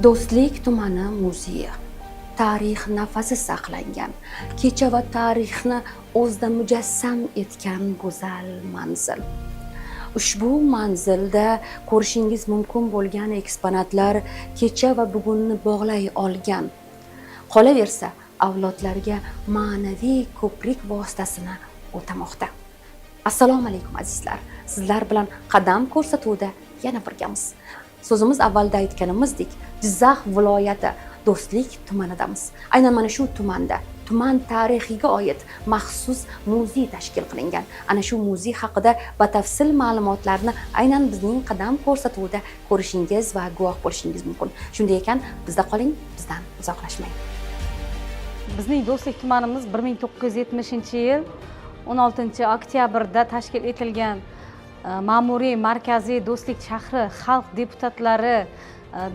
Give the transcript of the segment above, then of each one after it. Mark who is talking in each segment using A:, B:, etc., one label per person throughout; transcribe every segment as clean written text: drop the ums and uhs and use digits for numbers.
A: Do'stlik tumani muzeyi. Tarix nafasi saqlangan, kecha va tarixni o'zida mujassam etgan go'zal manzil. Ushbu manzilda ko'rishingiz mumkin bo'lgan eksponatlar kecha va bugunni bog'lay olgan. Qolaversa, avlodlarga ma'naviy ko'prik vositasini o'tamoqda. Assalomu alaykum azizlar. Sizlar bilan qadam ko'rsatuvda yana birgamiz. So'zimiz avvalda aytganimizdek, Jizzax viloyati Do'stlik tumanidamiz. Aynan mana shu tumanda tuman tarixiga oid maxsus muzey tashkil qilingan. Ana shu muzey haqida batafsil ma'lumotlarni aynan bizning qadam ko'rsatuvida ko'rishingiz va guvoh bo'lishingiz mumkin. Shunday ekan, bizda qoling, bizdan uzoqlashmang.
B: Bizning Do'stlik tumanimiz 1970-yil 16-oktyabrda tashkil etilgan ma'muriy markaziy Do'stlik shahri xalq deputatlari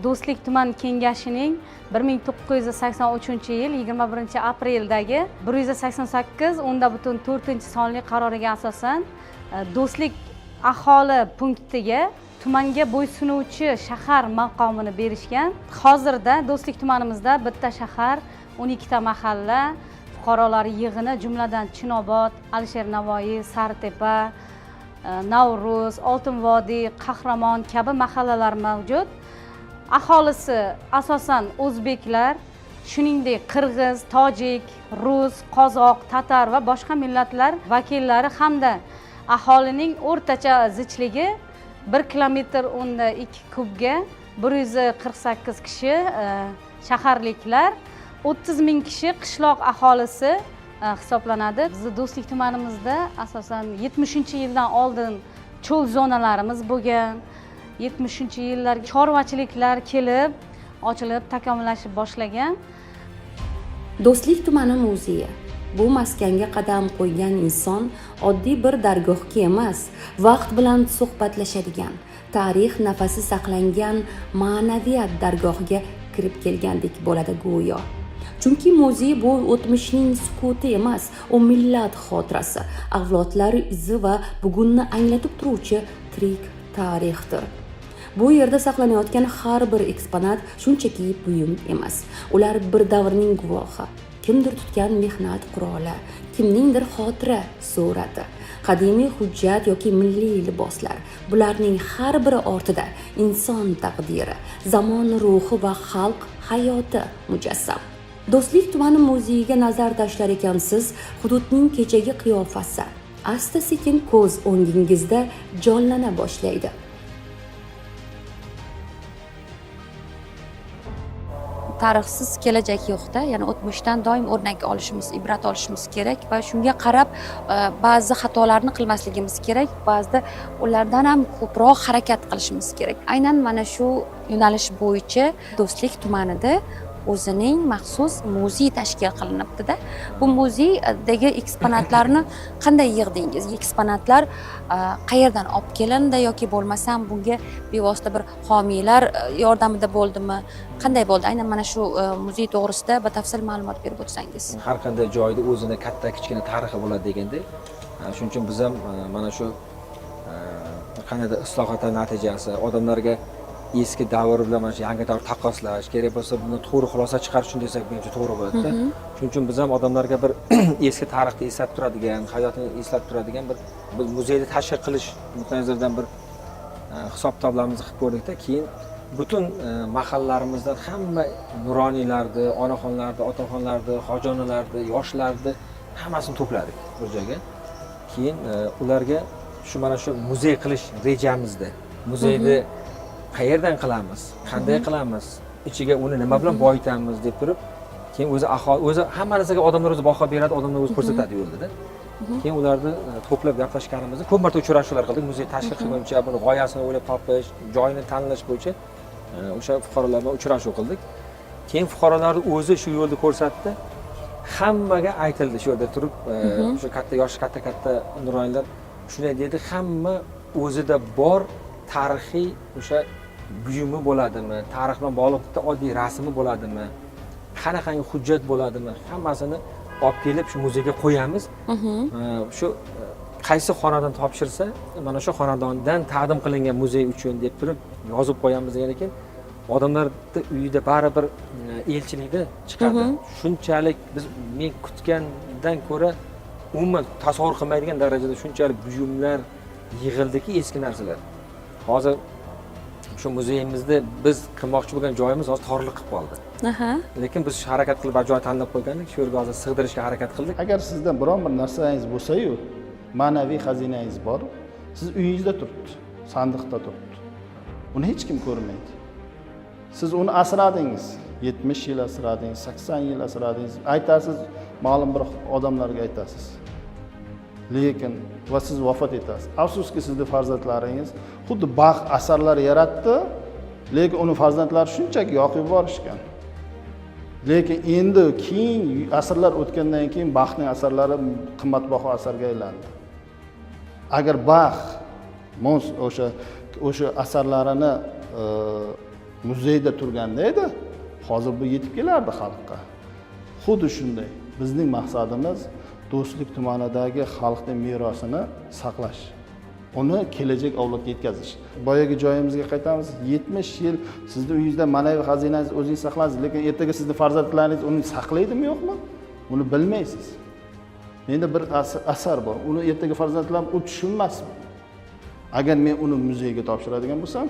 B: Do'stlik tuman kengashining 1983-yil 21-apreldagi 188.4 sonli qaroriga asosan Do'stlik aholi punktiga tumanga bo'ysunuvchi shahar maqomini berishgan. Hozirda Do'stlik tumanimizda bitta shahar, 12 ta mahalla, fuqarolar yig'ini, jumladan Chinobod, Alisher Navoiy, Sartepa, Navruz, Oltinvodiy, Qahramon kabi mahallalar mavjud. Aholisi asosan o'zbeklar, shuningdek qirg'iz, tojik, rus, qozoq, tatar va boshqa millatlar vakillari hamda aholining o'rtacha zichligi 1 kilometr 2 kubga 148 kishi shaharliklar, 30 ming kishi qishloq aholisi hisoblanadi. Bizning Do'stlik tumanimizda asosan 70-yildan oldin cho'l zonalarimiz bo'lgan. 70-yillar chorvachiliklar kelib, ochilib, takomillashib boshlagan.
A: Do'stlik tumani muzeyi bu maskanga qadam qo'ygan inson oddiy bir dargohga emas, vaqt bilan suhbatlashadigan, tarix nafasi saqlangan ma'naviyat dargohiga kirib kelgandek bo'ladi go'yo. Chunki muzey bu o'tmishning sukuti emas, u millat xotirasi, avlodlar izi va bugunni anglatib turuvchi tirik tarixdir. Bu yerda saqlanayotgan har bir eksponat shunchaki buyum emas. Ular bir davrning guvohi. Kimdir tutgan mehnat quroli, kimningdir xotira surati, qadimiy hujjat yoki milliy liboslar. Bularning har biri ortida inson taqdiri, zamon ruhi va xalq hayoti mujassam. Do'stlik tumani muzeyiga nazar tashlar ekansiz, hududning kechagi qiyofasi asta-sekin ko'z o'ngingizda jonlana boshlaydi. Tarixsiz kelajak yo'qda, ya'ni o'tmishdan doim o'rnak olishimiz, ibrat olishimiz kerak va shunga qarab ba'zi xatolarni qilmasligimiz kerak, ba'zida ulardan ham ko'proq harakat qilishimiz kerak. Aynan mana shu yo'nalish bo'yicha Do'stlik tumanida o'zining maxsus muzey tashkil qilinibdi-da. Bu muzeydagi eksponatlarni qanday yig'dingiz? Eksponatlar qayerdan olib kelindi yoki bo'lmasam bunga bevosita bir homiylar yordamida bo'ldimi? Qanday bo'ldi? Aynan mana shu muzey to'g'risida batafsil ma'lumot berib o'tsangiz.
C: Har qanday joyda o'zini katta kichkina tarixi bo'ladi degandek, shuning uchun biz ham mana shu qanday islohotlar natijasi odamlarga eski davr bilan mana shu yangi davr taqqoslash kerak bo'lsa, buni to'g'ri xulosa chiqarish uchun desak, menimcha to'g'ri bo'ladi-da. Shuning uchun biz ham odamlarga bir eski tarixni eslatib turadigan, hayotini eslatib turadigan bir muzeyni tashkil qilish nuqtai nazaridan bir hisob-kitoblarimizni qilib ko'rdikda, keyin butun mahallalarimizdan hamma nuroniylarni, onaxonlarni, otaxonlarni, hojonalarni, yoshlarni hammasini to'pladik bir joyga. Keyin ularga mana shu muzey qilish rejamizda, muzeyni qayerdan qilamiz, qanday qilamiz, ichiga uni nima bilan boyitamiz deb turib, keyin o'zi hamma narsaga odamlar o'zi baho beradi, odamlar o'zi ko'rsatadi yo'lda-da. Keyin ularni to'plab gaplashganimizda ko'p marta uchrashuvlar qildik. Muzey tashkil qilguncha buni g'oyasini o'ylab topish, joyini tanlash bo'yicha o'sha fuqarolar bilan uchrashuv qildik. Keyin fuqarolarning o'zi shu yo'lni ko'rsatdi. Hammaga aytildi shu yerda turib, o'sha katta yosh katta nuroniylar shunday dedi, hamma o'zida bor tarixiy o'sha buyumi bo'ladimi, tarix bilan bog'liq bitta oddiy rasmi bo'ladimi, qanaqangi hujjat bo'ladimi, hammasini olib kelib shu muzeyga qo'yamiz. Shu qaysi xonadon topshirsa, mana shu xonadondan taqdim qilingan muzey uchun deb turib yozib qo'yamiz degan ekan. odamlarni uyida baribir elchilikda chiqadi. Shunchalik men kutgandan ko'ra umuman tasavvur qilmaydigan darajada shunchalik buyumlar yig'ildiki, eski narsalar. Hozir shu muzeyimizda biz qilmoqchi bo'lgan joyimiz hozir torliq qilib qoldi. Lekin biz harakat qilib joy tanlab qo'ygandik, shu yerga hozir sig'dirishga harakat qildik.
D: Agar sizda biron bir narsangiz bo'lsa-yu, ma'naviy xazinangiz bor, siz uyingizda turibdi, sandiqda turibdi. Uni hech kim ko'rmaydi. Siz uni asradingiz, 70 yil asradingiz, 80 yil asradingiz. Aytasiz, ma'lum bir odamlarga aytasiz. Lekin va siz vafot etasiz. Afsuski sizning farzandlaringiz xuddi baxt asarlar yaratdi, lekin uni farzandlari shunchaki yoqib yuborishgan. Lekin endi keyin asrlar o'tgandan keyin baxtning asarlari qimmatbaho asarga aylandi. Agar baxt o'sha asarlarini muzeyda turganda edi, hozir bu yetib kelardi xalqqa. Xuddi shunday. Bizning maqsadimiz Do'stlik tumanidagi xalqning merosini saqlash. Uni kelajak avlodga yetkazish. Boyagi joyimizga qaytamiz. 70 yil sizning uyingizda ma'naviy xazinangiz o'zingiz saqlaysiz, lekin ertaga sizning farzandlaringiz uni saqlaydimi, yo'qmi? Uni bilmaysiz. Menda bir asar bor. Uni ertaga farzandlarim u tushunmasmi? Agar men uni muzeyga topshiradigan bo'lsam,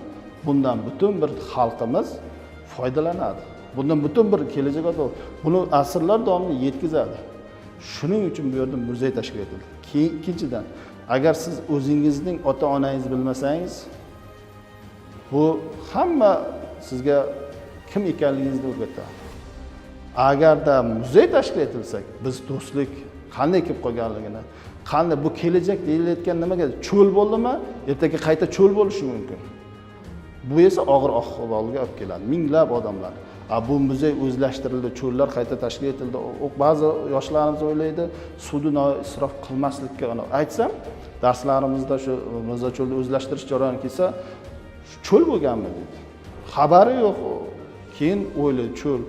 D: bundan butun bir xalqimiz foydalanadi. Bundan butun bir kelajak avlod buni asrlar davomida yetkazadi. Shuning uchun bu yerda muzey tashkil etildi. Ikkinchidan, agar siz o'zingizning ota-onangizni bilmasangiz, bu hamma sizga kim ekanligingizni o'rgatadi. Agarda muzey tashkil etilsak, biz do'stlik qanday kelib qolganligini, qanday bu kelajak deyilayotgan nimaga cho'l bo'ldimi, ertaga qayta cho'l bo'lishi mumkin. Bu esa og'ir ahvolga olib keladi. Minglab odamlar bu muzey o'zlashtirildi, cho'llar qayta tashkil etildi. Ba'zi yoshlarimiz o'ylaydi, suvni isrof qilmaslikka aytsam, darslarimizda shu Mirzo cho'lni o'zlashtirish jarayoni kelsa, cho'l bo'lganmi deydi. Xabari yo'q. Keyin o'ylaydi, cho'l.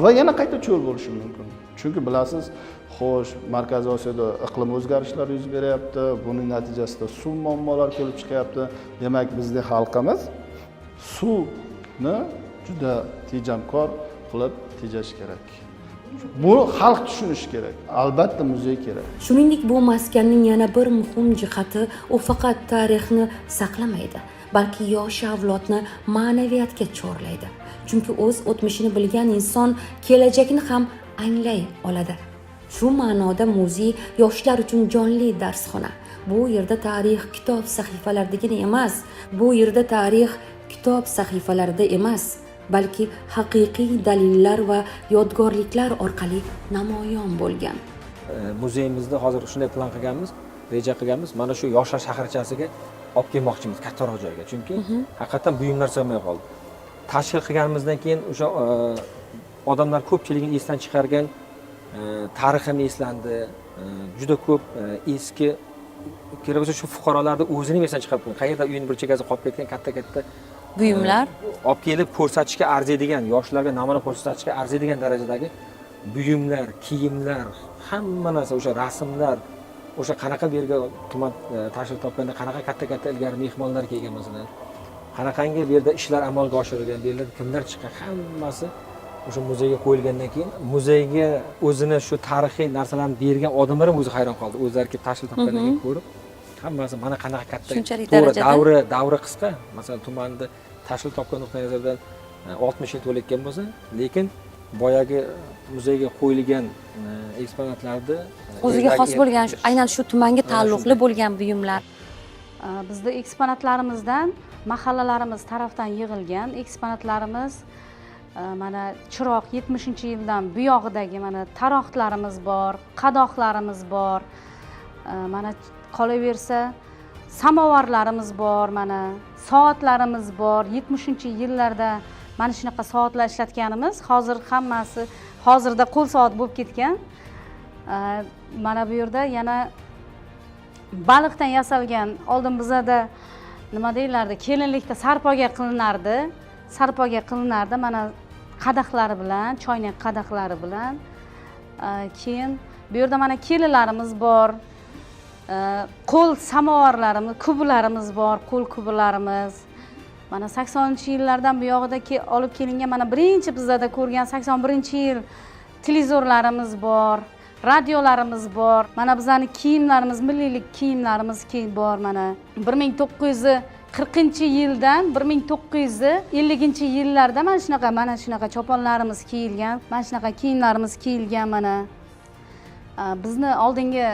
D: Va yana qayta cho'l bo'lishi mumkin. Chunki bilasiz, xo'sh, Markaziy Osiyoda iqlim o'zgarishlari yuz beryapti. Buning natijasida suv muammolari kelib chiqyapti. Demak, bizning xalqimiz suvni juda tejamkor qilib tejash kerak. Bu xalq tushunishi kerak. Albatta muzey kerak.
A: Shuningdek, bu maskanning yana bir muhim jihati u faqat tarixni saqlamaydi, balki yosh avlodni ma'naviyatga chorlaydi. Chunki o'z o'tmishini bilgan inson kelajakni ham anglay oladi. Shu ma'noda muzey yoshlar uchun jonli darsxona. Bu yerda tarix kitob sahifalaridagina emas, bu yerda tarix kitob sahifalarida emas, balki haqiqiy dalillar va yodgorliklar orqali namoyon bo'lgan.
C: Muzeyimizda hozir shunday plan qilganmiz, reja qilganmiz. Mana shu yoshlar shaharchasiga olib kelmoqchimiz kattaroq joyga. Chunki haqiqatan buyumlar sig'may qoldi. Tashkil qilganimizdan keyin o'sha odamlar ko'pchiligini esdan chiqargan tarixim eslandi. Juda ko'p eski kerak bo'lsa shu fuqarolarni o'zini esdan chiqarib qo'ygan. Qayerda uyini bir chekkasi qolib ketgan katta
A: Buyumlar
C: olib kelib ko'rsatishga arziydigan, yoshlarga namuna ko'rsatishga arziydigan darajadagi buyumlar, kiyimlar, hamma narsa, o'sha rasmlar, o'sha qanaqa bu yerga tuman tashkil topganda qanaqa katta ilgari mehmonlar kelgan masalan, qanaqangi bu yerda ishlar amalga oshirilgan, bu yerda kimlar chiqqan, hammasi o'sha muzeyga qo'yilgandan keyin muzeyga o'zini shu tarixiy narsalarni bergan odamlar ham o'zi hayron qoldi. O'zlari kelib tashkil topgandan keyin ko'rib, hammasi mana qanaqa katta. To'g'ri, davri qisqa. Masalan, tumanda tashkil topgan nuqtai nazardan 60 yil to'layotgan bo'lsa, lekin boyagi muzeyga qo'yilgan eksponatlarni
A: o'ziga xos bo'lgan, aynan shu tumanga taalluqli bo'lgan buyumlar.
B: Bizda eksponatlarimizdan mahallalarimiz tarafdan yig'ilgan eksponatlarimiz mana chiroq 70-yildan buyog'idagi mana taroqlarimiz bor, qadoqlarimiz bor. Mana qolaversa samovarlarimiz bor, mana soatlarimiz bor. 70-yillarda mana shunaqa soatlar ishlatganimiz. Hozir hammasi hozirda qo'l soat bo'lib ketgan. Mana bu yerda yana baliqdan yasalgan, oldin bizada nima deylardi, kelinlikda sarpoga qilinardi. Mana qadaqlari bilan, choynak qadaqlari bilan. Keyin bu yerda mana kelinlarimiz bor. Qo'l samovarlarimiz, kublarimiz bor, qo'l kublarimiz. mana 80-yillardan buyog'ida olib kelingan mana birinchi bizlarda ko'rgan 81-yil televizorlarimiz bor, radiolarimiz bor. Mana bizning kiyimlarimiz, milliylik kiyimlarimiz bor mana. 1940-yildan 1950-yillarda mana shunaqa choponlarimiz kiyilgan, mana shunaqa kiyimlarimiz kiyilgan mana. Bizni oldingi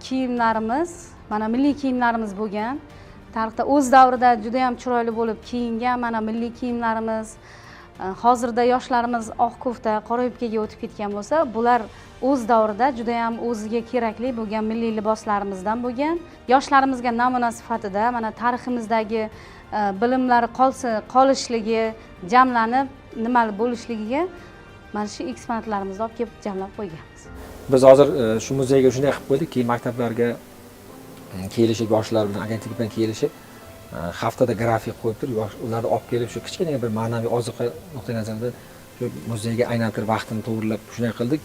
B: kiyimlarimiz, mana milliy kiyimlarimiz bo'lgan. Tarixda o'z davrida juda ham chiroyli bo'lib kiyingan mana milliy kiyimlarimiz. Hozirda yoshlarimiz oq kofta, qora yubkaga o'tib ketgan bo'lsa, bular o'z davrida juda ham o'ziga kerakli bo'lgan milliy liboslarimizdan bo'lgan. Yoshlarimizga namuna sifatida mana tariximizdagi bilimlari qolishligi, jamlanib nimali bo'lishligiga mana shu eksponatlarimizni olib kelib jamlab qo'yganmiz.
C: Biz hozir shu muzeyga shunday qilib qo'ydikki, maktablarga kelishib, yoshlar bilan agentlik bilan kelishib, haftada grafik qo'yib turib, ularni olib kelib shu kichkina bir ma'naviy ozuqa nuqtai nazaridan shu muzeyga aylantirib vaqtini to'g'rilab shunday qildik.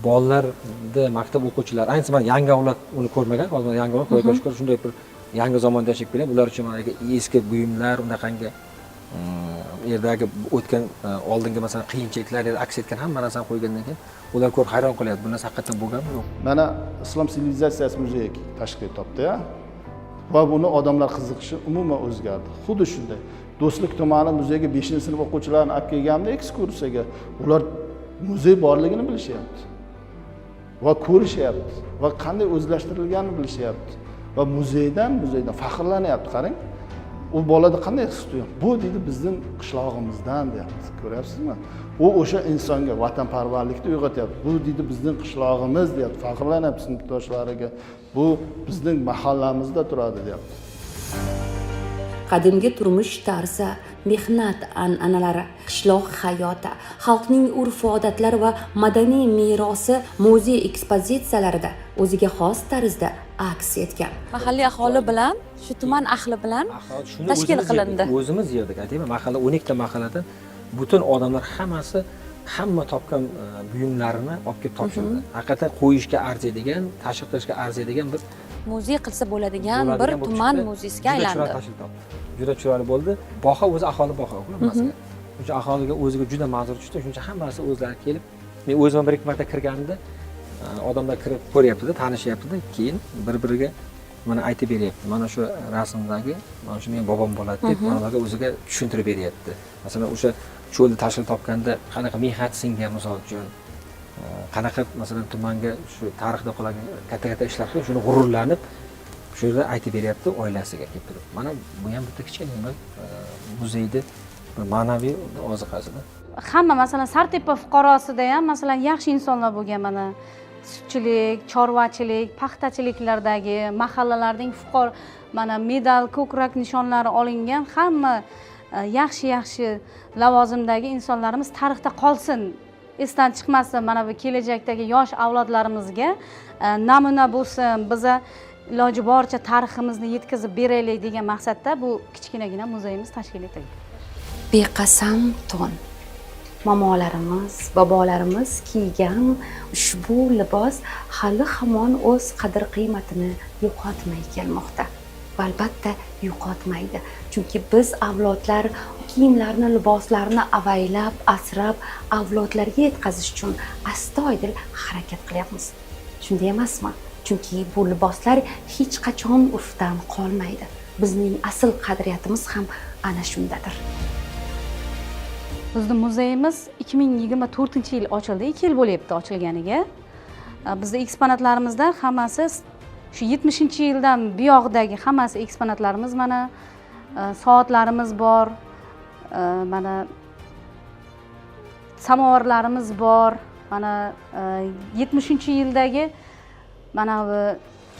C: Bolalarni maktab o'quvchilari, ayniqsa mana yangi avlod uni ko'rmagan, hozir yangi avlod Xudoga shukr shunday bir yangi zamonda yashab kelgan. Ular uchun mana eski buyumlar, unaqangi yerdagi o'tgan oldingi masalan qiyinchiliklar aks etgan hamma narsani qo'ygandan keyin ular ko'rib hayron qolyapti. Bu narsa haqiqatan bo'lganmi yo'q?
D: Mana Islom sivilizatsiyasi muzeyi tashkil topdi-ya. Va buni odamlar qiziqishi umuman o'zgardi. Xuddi shunday. Do'stlik tumani muzeyiga 5-sinf o'quvchilarini olib kelganimda ekskursiyaga, ular muzey borligini bilishyapti. Va ko'rishyapti va qanday o'zlashtirilganini bilishyapti. Va muzeydan faxrlanyapti, qarang. U bolada qanday his tuyadi? Bu deydi bizning qishlog'imizdan deyapti. Ko'ryapsizmi? U o'sha insonga vatanparvarlikni uyg'otyapti. Bu deydi bizning qishlog'imiz deyapti. Faxrlanyapti sinfdoshlariga. Bu bizning mahallamizda turadi deyapti.
A: Qadimgi turmush tarzi, mehnat an'analari, qishloq hayoti, xalqning urf-odatlari va madaniy merosi muzey ekspozitsiyalarida o'ziga xos tarzda aks etgan.
E: Mahalliy aholi bilan, shu tuman ahli bilan tashkil qilindi.
C: O'zimiz yerdik, aytaymi, mahalla 12 ta mahalladan butun odamlar hammasi hamma topgan buyumlarini olib kelib topshirdi. Haqiqatan qo'yishga arziydigan, tashib qilishga arziydigan bir
E: Muzey qilsa bo'ladigan bir tuman muzeyga aylandi.
C: Juda chiroyli bo'ldi. Baho o'zi aholi baho emasmi? O'sha aholiga o'ziga juda manzur tushdi. Shuncha hammasi o'zlari kelib, men o'zim bir ikki marta kirganimda odamlar kirib ko'ryapti-da, tanishyapti-da, keyin bir-biriga mana aytib beryapti. Mana shu rasmdagi, mana shu mening bobom bo'ladi deb ularga o'ziga tushuntirib beryapti. Masalan, o'sha cho'lda tashkil topganda qanaqa mehnat singan misol uchun, qanaqa masalan tumanga shu tarixda qolgan katta-katta ishlar qilib, shuni g'ururlanib shu yerda aytib beryapti oilasiga kelib turib. Mana bu ham bitta kichkina muzeyda bir ma'naviy oziqasida.
B: Hamma masalan Sartepa fuqarosida ham masalan yaxshi insonlar bo'lgan mana sutchilik, chorvachilik, paxtachiliklardagi mahallalarning mana medal, ko'krak nishonlari olingan hamma yaxshi lavozimdagi insonlarimiz tarixda qolsin, esdan chiqmasin, mana bu kelajakdagi yosh avlodlarimizga namuna bo'lsin, biza iloji boricha tariximizni yetkazib beraylik degan maqsadda bu kichkinagina muzeyimiz tashkil etilgan.
A: Beqasam to'n. Mamolarimiz, bobolarimiz kiygan ushbu libos hali hamon o'z qadr-qiymatini yo'qotmay kelmoqda. Va albatta yo'qotmaydi. Chunki biz avlodlar kiyimlarni, liboslarni avaylab, asrab, avlodlarga yetkazish uchun astoydil harakat qilyapmiz. Shunday emasmi? Chunki bu liboslar hech qachon urfdan qolmaydi. Bizning asl qadriyatimiz ham ana shundadir.
B: Bizning muzeyimiz 2024-yil ochildi. 2 yil bo'lyapti ochilganiga. Bizning eksponatlarimizda hammasi shu 70-yildan buyog'idagi hammasi eksponatlarimiz mana soatlarimiz bor, mana samovarlarimiz bor, mana 70-yildagi mana bu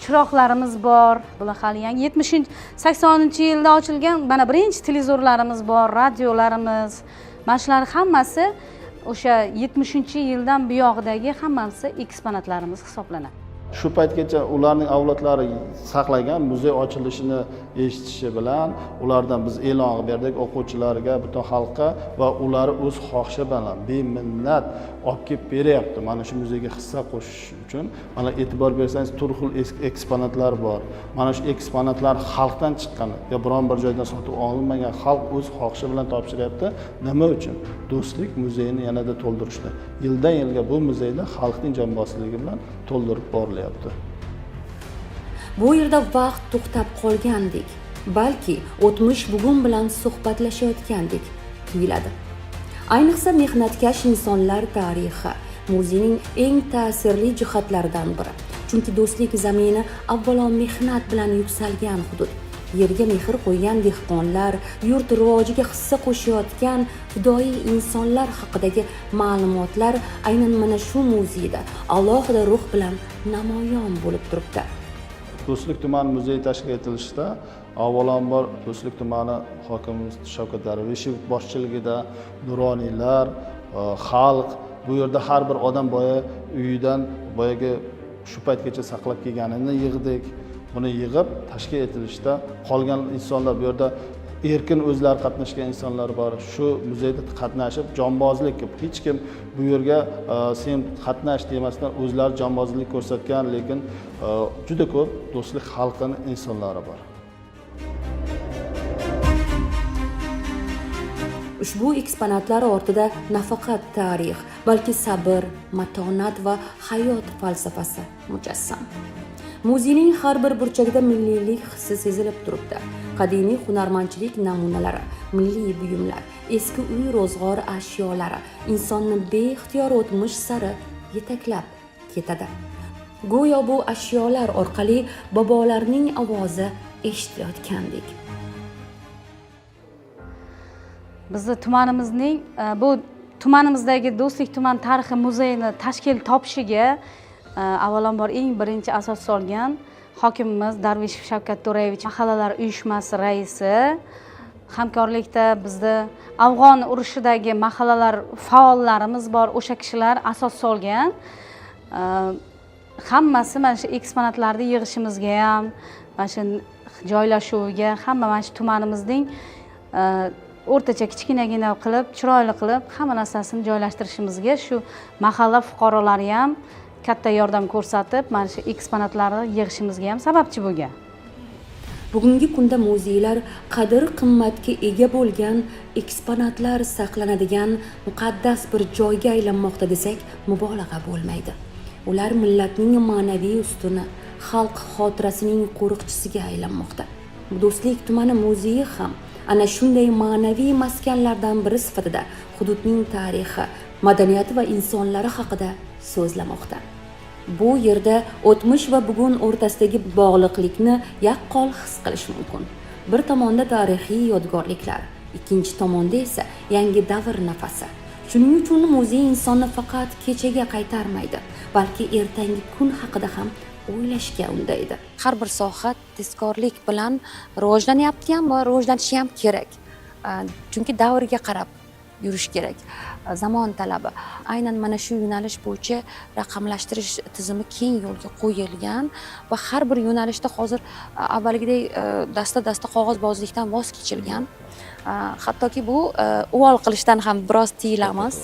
B: chiroqlarimiz bor. Bular hali yangi 80-yilda ochilgan mana birinchi televizorlarimiz bor, radiolarimiz. Mana shular hammasi o'sha 70-yildan buyog'idagi hammasi eksponatlarimiz hisoblanadi.
D: Shu paytgacha ularning avlodlari saqlagan muzey ochilishini eshitishi bilan ulardan biz e'lon qilib berdik o'quvchilarga, butun xalqqa va ular o'z xohishi bilan beminnat olib kelib beryapti. Mana shu muzeyga hissa qo'shish uchun mana e'tibor bersangiz turli xil eksponatlar bor. Mana shu eksponatlar xalqdan chiqqan, yo biron bir joydan sotib olinmagan, xalq o'z xohishi bilan topshiryapti. Nima uchun? Do'stlik muzeyini yanada to'ldirishda. Yildan yilga bu muzeyda xalqning jonbosarligi bilan to'ldirib borilyapti.
A: Bu yerda vaqt to'xtab qolgandek, balki o'tmish bugun bilan suhbatlashayotgandek tuyuladi. Ayniqsa mehnatkash insonlar tarixi muzeyning eng ta'sirli jihatlaridan biri. Chunki do'stlik zamini avvalo mehnat bilan yuksalgan hudud. Yerga mehr qo'ygan dehqonlar, yurt rivojiga hissa qo'shayotgan fidoyi insonlar haqidagi ma'lumotlar aynan mana shu muzeyda alohida ruh bilan namoyon bo'lib turibdi.
D: Do'stlik tumani muzeyi tashkil etilishida avvalambor Do'stlik tumani hokimimiz Shavkat Darveshev boshchiligida nuroniylar, xalq, bu yerda har bir odam uyidan boyagi shu paytgacha saqlab kelganini yig'dik. Buni yig'ib tashkil etilishda qolgan insonlar, bu yerda erkin o'zlari qatnashgan insonlar bor. Shu muzeyda qatnashib jonbozlik qilib, hech kim bu yerga sen qatnash demasdan o'zlari jonbozlik ko'rsatgan, lekin juda ko'p do'stlik xalqining insonlari bor.
A: Ushbu eksponatlar ortida nafaqat tarix, balki sabr, matonat va hayot falsafasi mujassam. Muzeyning har bir burchagida milliylik hissi sezilib turibdi. Qadimiy hunarmandchilik namunalari, milliy buyumlar, eski uy ro'zg'or ashyolari insonni beixtiyor o'tmish sari yetaklab ketadi. Go'yo bu ashyolar orqali bobolarning ovozi eshitilayotgandek.
B: Bizni tumanimizning bu tumanimizdagi Do'stlik tuman tarixi muzeyini tashkil topishiga avvalambor eng birinchi asos solgan hokimimiz Darveshev Shavkat To'rayevich, mahallalar uyushmasi raisi, hamkorlikda bizda afg'on urushidagi mahallalar faollarimiz bor, o'sha kishilar asos solgan. Hammasi mana shu eksponatlarni yig'ishimizga ham, mana shu joylashuviga, hamma mana shu tumanimizning o'rtacha kichkinagina qilib, chiroyli qilib, hamma narsasini joylashtirishimizga shu mahalla fuqarolari ham katta yordam ko'rsatib, mana shu eksponatlarni yig'ishimizga ham sababchi bo'lgan.
A: Bugungi kunda muzeylar qadr-qimmatga ega bo'lgan eksponatlar saqlanadigan muqaddas bir joyga aylanmoqda desak, mubolag'a bo'lmaydi. Ular millatning ma'naviy ustuni, xalq xotirasining qo'riqchisiga aylanmoqda. Do'stlik tumani muzeyi ham ana shunday ma'naviy maskanlardan biri sifatida hududning tarixi, madaniyati va insonlari haqida so'zlamoqda. Bu yerda o'tmish va bugun o'rtasidagi bog'liqlikni yaqqol his qilish mumkin. Bir tomonda tarixiy yodgorliklar, ikkinchi tomonda esa yangi davr nafasi. Shuning uchun muzey insonni faqat kechaga qaytarmaydi, balki ertangi kun haqida ham o'ylashga undaydi.
E: Har bir soha tezkorlik bilan rivojlanyapti ham va rivojlanishi ham kerak. Chunki davrga qarab yurish kerak. Zamon talabi. Aynan mana shu yo'nalish bo'yicha raqamlashtirish tizimi keng yo'lga qo'yilgan va har bir yo'nalishda hozir avvalgidek dasta qog'ozbozlikdan voz kechilgan. Hattoki bu uvol qilishdan ham biroz tiyilamiz.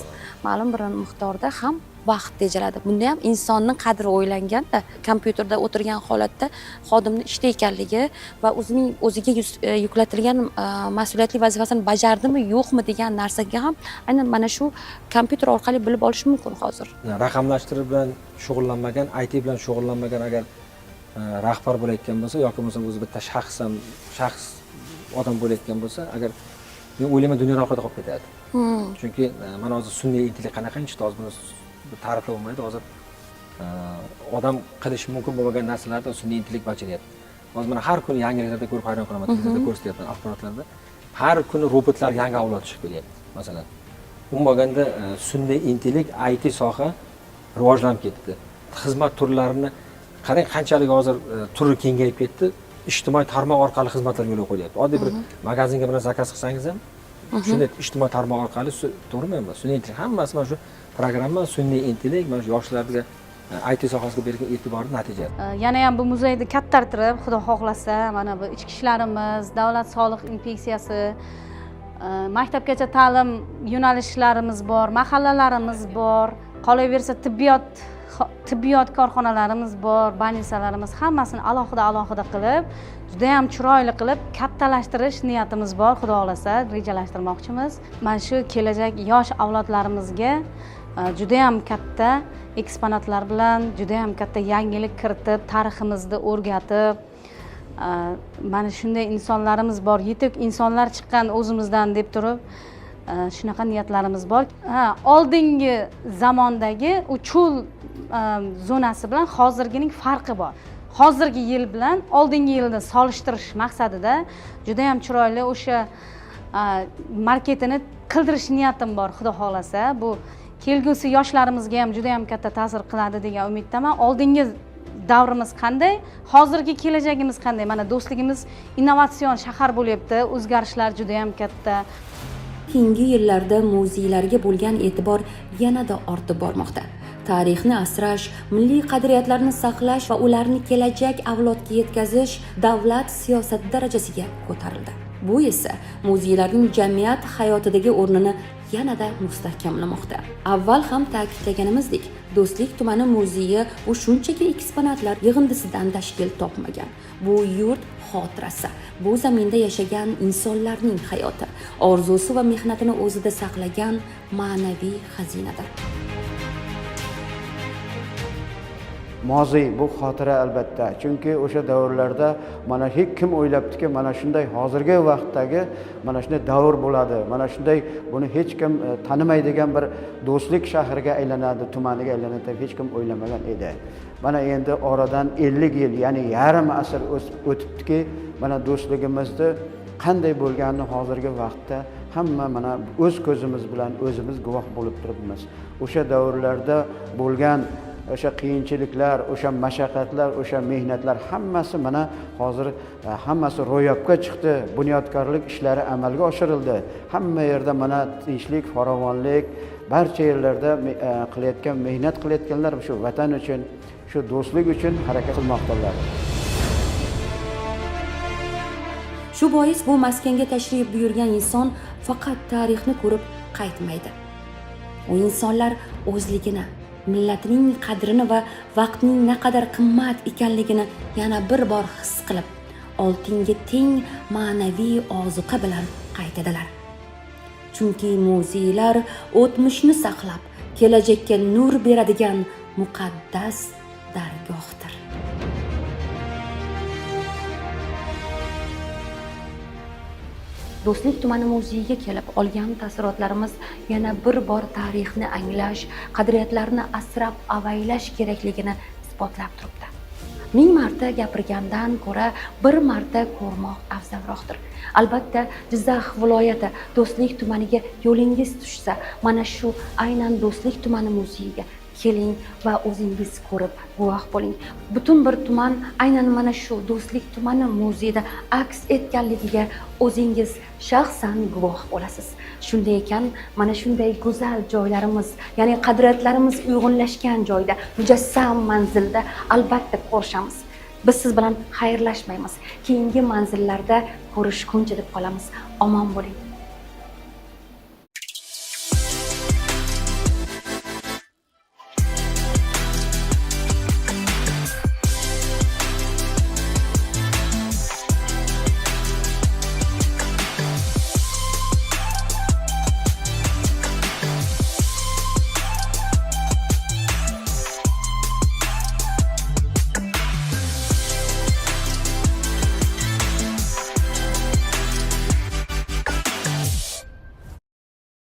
E: Ma'lum bir miqdorda ham vaqt tejaladi. Bunda ham insonning qadri o'ylanganda, kompyuterda o'tirgan holatda xodimning ishda ekanligi va o'ziga yuklatilgan mas'uliyatli vazifasini bajardimi, yo'qmi degan narsaga ham aynan mana shu kompyuter orqali bilib olish mumkin hozir.
C: Raqamlashtirish bilan shug'ullanmagan, IT bilan shug'ullanmagan agar rahbar bo'layotgan bo'lsa yoki bo'lmasa o'zi bitta shaxs odam bo'layotgan bo'lsa, agar men o'ylayman dunyodan orqada qolib ketadi. Chunki mana hozir sun'iy intellekt qanaqancha hozir buni ta'riflab bo'lmaydi. Hozir odam qilish mumkin bo'lmagan narsalarni sun'iy intellekt bajaryapti. Hozir mana har kuni yangiliklarda ko'rib hayron qolaman, televizorda ko'rsatyapman, axborotlarda. Har kuni robotlar yangi avlod chiqib kelyapti, masalan. Umuman sun'iy intellekt, IT soha rivojlanib ketdi. Xizmat turlarini qarang, qanchalik hozir turi kengayib ketdi. Ijtimoiy tarmoq orqali xizmatlar yo'lga qo'yilyapti. Oddiy bir magazinga bir zakaz qilsangiz ham, shunday ijtimoiy tarmoq orqali, to'g'rimi? Sun'iy intellekt hammasi mana shu programma, sun'iy intellekt mana shu yoshlarga IT sohasiga bergan e'tibori natijasi.
B: Yana ham bu muzeyni kattartirib, xudo xohlasa, mana bu ichki ishlarimiz, davlat soliq inspeksiyasi, maktabgacha ta'lim yo'nalishlarimiz bor, mahallalarimiz bor, qolaversa tibbiyot korxonalarimiz bor, больницаlarimiz hammasini alohida qilib, juda ham chiroyli qilib kattalashtirish niyatimiz bor, xudo xolasa, rejalashtirmoqchimiz. Mana shu kelajak yosh avlodlarimizga juda ham katta eksponatlar bilan, juda ham katta yangilik kiritib, tariximizni o'rgatib, mana shunday insonlarimiz bor, yetuk insonlar chiqqan o'zimizdan deb turib, shunaqa niyatlarimiz bor. Oldingi zamondagi u cho'l zonasi bilan hozirgining farqi bor. Hozirgi yil bilan oldingi yilni solishtirish maqsadida juda ham chiroyli o'sha marketini qildirish niyatim bor, xudo xolasa. Bu kelgusi yoshlarimizga ham juda ham katta ta'sir qiladi degan umiddaman. Oldingi davrimiz qanday, hozirgi kelajagimiz qanday? Mana do'stligimiz innovatsion shahar bo'lyapti, o'zgarishlar juda ham katta.
A: Keyingi yillarda muzeylarga bo'lgan e'tibor yanada ortib bormoqda. Tarixni asrash, milliy qadriyatlarni saqlash va ularni kelajak avlodga yetkazish davlat siyosati darajasiga ko'tarildi. Bu esa muzeylarning jamiyat hayotidagi o'rnini yanada mustahkamlamoqda. Avval ham ta'kidlaganimizdek, Do'stlik tumani muzeyi bu shunchaki eksponatlar yig'indisidan tashkil topmagan. Bu yurt xotirasi, bu zaminda yashagan insonlarning hayoti, orzusi va mehnatini o'zida saqlagan ma'naviy xazinadir.
F: Moziy bu xotira albatta. Chunki o'sha davrlarda mana hech kim o'ylabdiki, mana shunday hozirgi vaqtdagi mana shunday davr bo'ladi. Mana shunday buni hech kim tanimaydigan bir do'stlik shahriga aylanadi, tumaniga aylanadi deb hech kim o'ylamagan edi. Mana endi oradan 50 yil, ya'ni yarim asr o'tibdiki, mana do'stligimizni qanday bo'lganini hozirgi vaqtda hamma mana o'z ko'zimiz bilan o'zimiz guvoh bo'lib turibmiz. O'sha davrlarda bo'lgan o'sha qiyinchiliklar, o'sha mashaqqatlar, o'sha mehnatlar hammasi mana hozir hammasi ro'yobga chiqdi. Bunyodkorlik ishlari amalga oshirildi. Hamma yerda mana tinchlik, farovonlik, barcha yerlarda mehnat qilayotganlar shu vatan uchun, shu do'stlik uchun harakat qilmoqdalar.
A: Shu bois bu maskanga tashrif buyurgan inson faqat tarixni ko'rib qaytmaydi. U insonlar o'zligini, millatining qadrini va vaqtning naqadar qimmat ekanligini yana bir bor his qilib, oltinga teng ma'naviy ozuqa bilan qaytadilar. Chunki muzeylar o'tmishni saqlab, kelajakka nur beradigan muqaddas dargohdir. Do'stlik tumani muzeyiga kelib olgan taassurotlarimiz yana bir bor tarixni anglash, qadriyatlarni asrab avaylash kerakligini isbotlab turibdi. 1000 marta gapirgandan ko'ra bir marta ko'rmoq afzalroqdir. Albatta, Jizzax viloyati Do'stlik tumaniga yo'lingiz tushsa, mana shu aynan Do'stlik tumani muzeyiga keling va o'zingiz ko'rib guvoh bo'ling. Butun bir tuman aynan mana shu Do'stlik tumani muzeyida aks etganligiga o'zingiz shaxsan guvoh bo'lasiz. Shunday ekan, mana shunday go'zal joylarimiz, ya'ni qadriyatlarimiz uyg'unlashgan joyda, mujassam manzilda albatta ko'rishamiz. Biz siz bilan xayrlashmaymiz. Keyingi manzillarda ko'rishguncha deb qolamiz. Omon bo'ling.